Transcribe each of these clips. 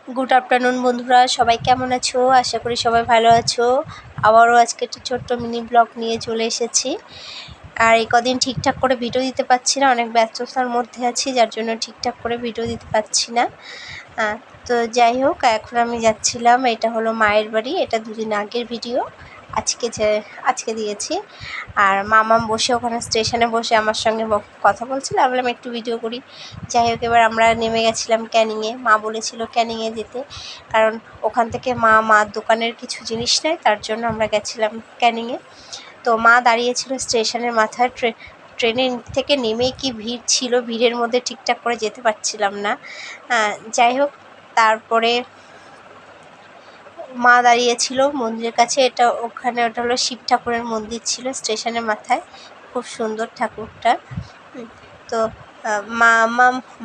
Good afternoon বন্ধুরা, সবাই কেমন আছো? আশা করি সবাই ভালো আছো। আবারও আজকে একটা ছোট্ট মিনি ব্লগ নিয়ে চলে এসেছি। আর এই কদিন ঠিকঠাক করে ভিডিও দিতে পারছি না, অনেক ব্যস্ততার মধ্যে আছি, যার জন্য ঠিকঠাক করে ভিডিও দিতে পারছি না। তো যাই হোক, এখন আমি যাচ্ছিলাম, এটা হলো মায়ের বাড়ি। এটা দুদিন আগের ভিডিও, আজকে দিয়েছি। আর মামাম বসে ওখানে স্টেশনে বসে আমার সঙ্গে কথা বলছিল, আমি বললাম একটু ভিডিও করি। যাই হোক, এবার আমরা নেমে গেছিলাম ক্যানিংয়ে। মা বলেছিল ক্যানিংয়ে যেতে, কারণ ওখান থেকে মার দোকানের কিছু জিনিস নেয়, তার জন্য আমরা গেছিলাম ক্যানিংয়ে। তো মা দাঁড়িয়েছিল স্টেশনের মাথায়। ট্রেনের থেকে নেমেই কি ভিড় ছিল, ভিড়ের মধ্যে ঠিকঠাক করে যেতে পারছিলাম না। যাই হোক, তারপরে মা দাঁড়িয়েছিল মন্দিরের কাছে। ওটা হলো শিব ঠাকুরের মন্দির ছিল স্টেশনের মাথায়, খুব সুন্দর ঠাকুরটা। তো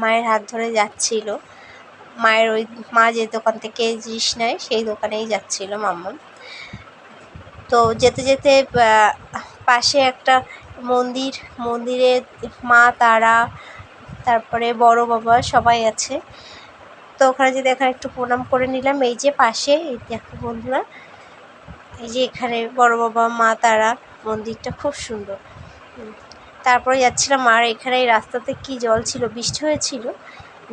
মায়ের হাত ধরে যাচ্ছিল। মা যে দোকান থেকে জিনিস নেয় সেই দোকানেই যাচ্ছিল মাম্মা। তো যেতে যেতে পাশে একটা মন্দিরে মা তারা, তারপরে বড় বাবা সবাই আছে। তো ওখানে এখানে একটু প্রণাম করে নিলাম। এই যে পাশে, এই দেখো বন্ধুরা, এই যে এখানে বড় বাবা মা তারা মন্দিরটা খুব সুন্দর। তারপরে যাচ্ছিলাম, আর এখানে এই রাস্তাতে কি জল ছিল, বৃষ্টি হয়েছিল,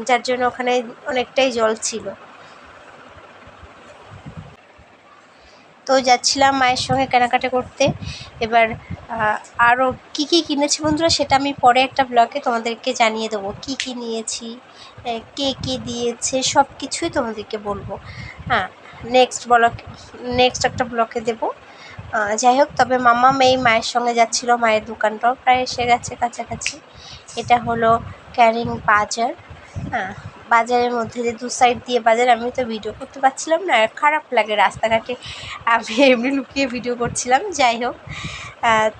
যার জন্য ওখানে অনেকটাই জল ছিল। তো যাচ্ছিলাম মায়ের সঙ্গে কেনাকাটা করতে। এবার আরও কী কিনেছি বন্ধুরা, সেটা আমি পরে একটা ব্লগে তোমাদেরকে জানিয়ে দেবো, কী নিয়েছি, কে দিয়েছে, সব কিছুই তোমাদেরকে বলবো। নেক্সট একটা ব্লগে দেবো। যাই হোক, তবে এই মায়ের সঙ্গে যাচ্ছিলো, মায়ের দোকানটাও প্রায় এসে গেছে কাছাকাছি। এটা হলো ক্যানিং বাজার। বাজারের মধ্যে যে দু সাইড দিয়ে বাজার, আমি তো ভিডিও করতে পারছিলাম না, খারাপ লাগে রাস্তাঘাটে, আমি এমনি লুকিয়ে ভিডিও করছিলাম। যাই হোক,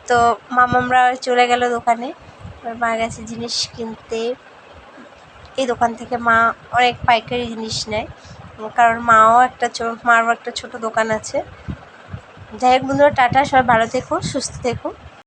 তো মামামরা চলে গেল দোকানে, মা গেছে জিনিস কিনতে। এই দোকান থেকে মা অনেক পাইকারি জিনিস নেয়, কারণ মারও একটা ছোট দোকান আছে। যাই হোক বন্ধুরা, টাটা, সবাই ভালো থেকো, সুস্থ থেকো।